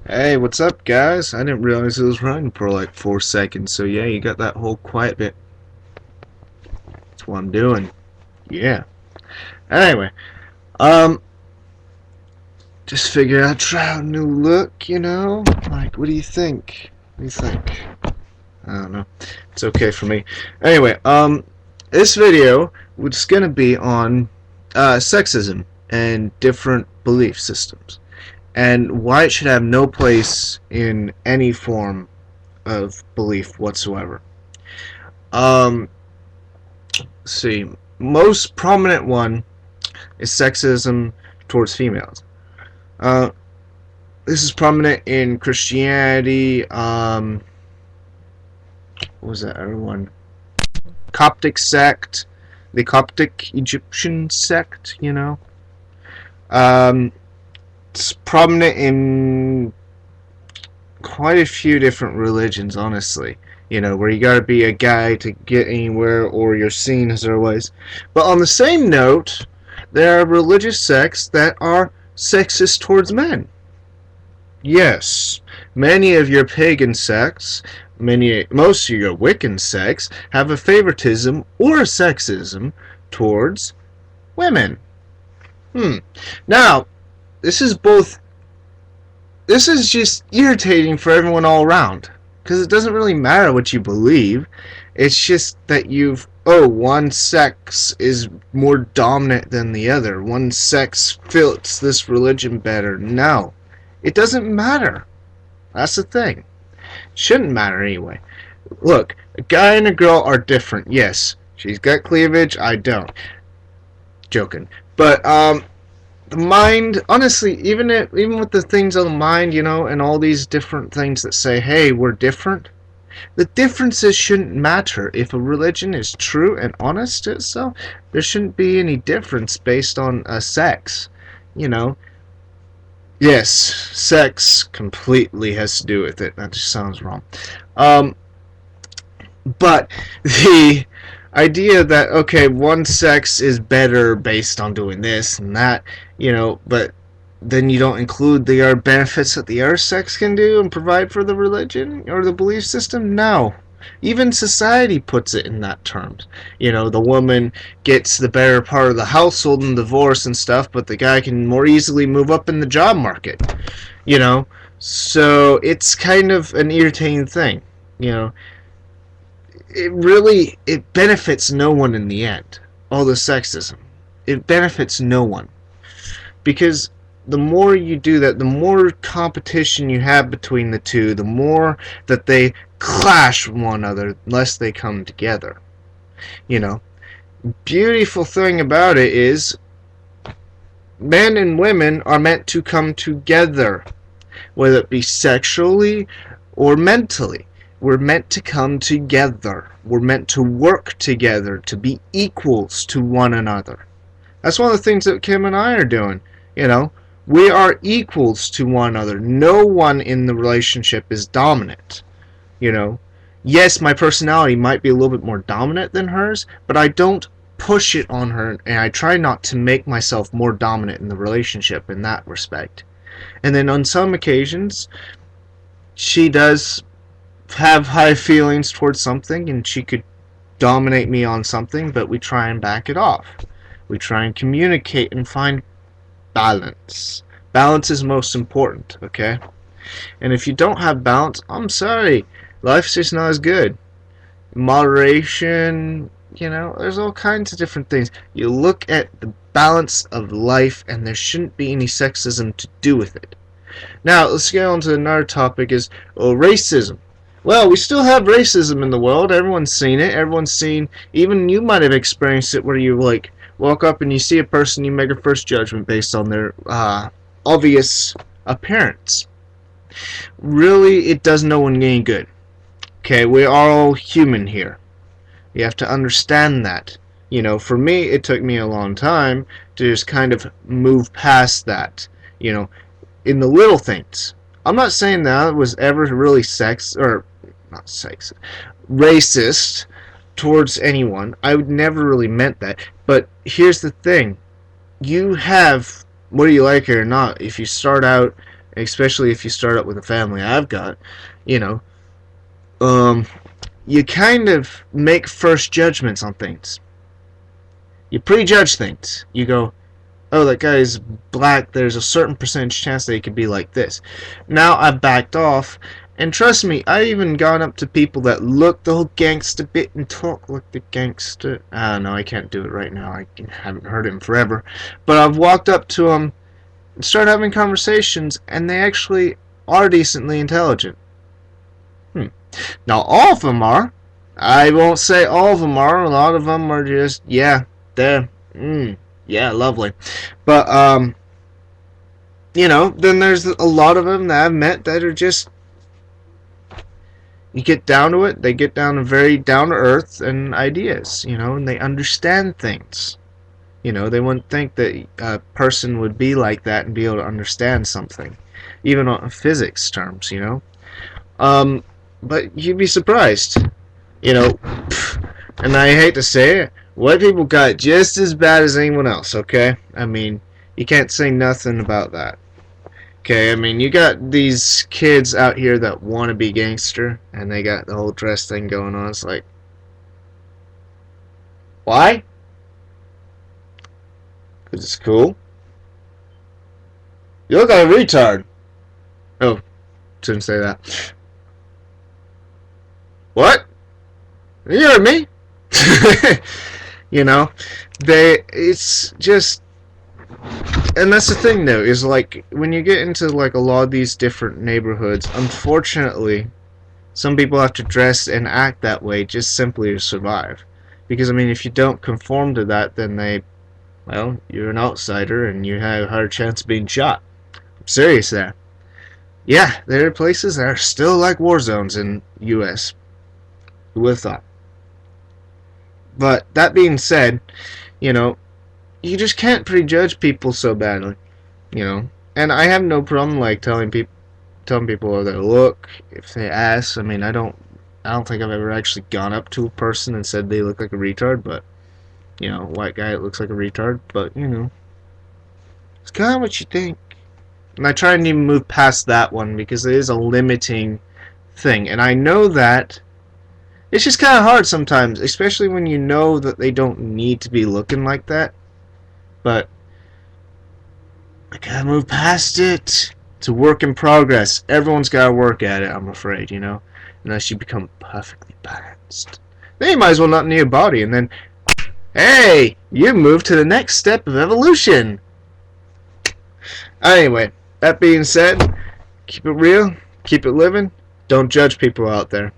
Hey, what's up, guys? I didn't realize it was running for like 4 seconds, so yeah, you got that whole quiet bit. That's what I'm doing. Yeah. Anyway, um, just figured I'd try out a new look, Like, what do you think? What do you think? I don't know. It's okay for me. Anyway, this video was gonna be on sexism and different belief systems, and why it should have no place in any form of belief whatsoever. Um, let's see. Most prominent one is sexism towards females. Uh, this is prominent in Christianity. What was that other one? Coptic sect, the Coptic Egyptian sect. Um, it's prominent in quite a few different religions, honestly. Where you gotta be a guy to get anywhere or you're seen as otherwise. But on the same note, there are religious sects that are sexist towards men. Yes, many of your pagan sects, most of your Wiccan sects, have a favoritism or a sexism towards women. Now, this is both this is just irritating for everyone all around, because it doesn't really matter what you believe. It's just that one sex is more dominant than the other. One sex fits this religion better. No, it doesn't matter. That's the thing. It shouldn't matter anyway. Look, a guy and a girl are different. Yes, she's got cleavage. I don't. Joking. But the mind, honestly, even with the things on the mind, and all these different things that say, hey, we're different, the differences shouldn't matter. If a religion is true and honest to itself, there shouldn't be any difference based on sex. Yes, sex completely has to do with it. That just sounds wrong. But the idea that, okay, one sex is better based on doing this and that, but then you don't include the other benefits that the other sex can do and provide for the religion or the belief system. No. Even society puts it in that terms. The woman gets the better part of the household and divorce and stuff, but the guy can more easily move up in the job market. So it's kind of an irritating thing. It benefits no one in the end. All the sexism, it benefits no one, because the more you do that, the more competition you have between the two, the more that they clash with one another, less they come together. Beautiful thing about it is men and women are meant to come together, whether it be sexually or mentally. We're meant to come together. We're meant to work together, to be equals to one another. That's one of the things that Kim and I are doing. We are equals to one another. No one in the relationship is dominant. Yes, my personality might be a little bit more dominant than hers, but I don't push it on her, and I try not to make myself more dominant in the relationship in that respect. And then on some occasions, she does have high feelings towards something, and she could dominate me on something, but we try and back it off. We try and communicate and find balance. Balance is most important, okay? And if you don't have balance, I'm sorry, life's just not as good. Moderation, there's all kinds of different things. You look at the balance of life, and there shouldn't be any sexism to do with it. Now, let's get on to another topic, is racism. Well, we still have racism in the world. Everyone's seen it. Everyone's seen, even you might have experienced it, where you walk up and you see a person, you make a first judgment based on their obvious appearance. Really, it does no one any good. Okay, we are all human here. You have to understand that. For me, it took me a long time to just kind of move past that. In the little things. I'm not saying that I was ever really racist towards anyone. I would never really meant that. But here's the thing. You have, whether you like it or not, if you start out especially if you start up with a family I've got, you know, you kind of make first judgments on things. You prejudge things. You go, oh, that guy is black, there's a certain percentage chance that he could be like this. Now I've backed off, and trust me, I've even gone up to people that look the whole gangsta bit and talk like the gangsta. No, I can't do it right now. I haven't heard him forever. But I've walked up to them and started having conversations, and they actually are decently intelligent. Now, all of them are. I won't say all of them are. A lot of them are just, yeah, they're, yeah, lovely. But, you know, then there's a lot of them that I've met that are just, you get down to it, they get down to very down to earth and ideas, you know, and they understand things. You know, they wouldn't think that a person would be like that and be able to understand something, even on physics terms, you know. But you'd be surprised, you know. And I hate to say it, white people got it just as bad as anyone else, okay? I mean, you can't say nothing about that. Okay, I mean, you got these kids out here that want to be gangster, and they got the whole dress thing going on. It's like, why? Because it's cool. You look like a retard. Oh, shouldn't say that. What? You heard me? You know, it's just, and that's the thing though, is like, when you get into like a lot of these different neighborhoods, unfortunately, some people have to dress and act that way just simply to survive. Because, I mean, if you don't conform to that, then well, you're an outsider and you have a higher chance of being shot. I'm serious there. Yeah, there are places that are still like war zones in the U.S. Who would have thought? But that being said, you know, you just can't prejudge people so badly, you know. And I have no problem like telling people how they look if they ask. I mean, I don't think I've ever actually gone up to a person and said they look like a retard, but you know, white guy that looks like a retard, but you know, it's kind of what you think. And I try and even move past that one because it is a limiting thing, and I know that it's just kind of hard sometimes, especially when you know that they don't need to be looking like that. But I gotta move past it. It's a work in progress. Everyone's gotta work at it, I'm afraid, you know, unless you become perfectly balanced. Then you might as well not need a body, and then, hey, you move to the next step of evolution. Anyway, that being said, keep it real, keep it living, don't judge people out there.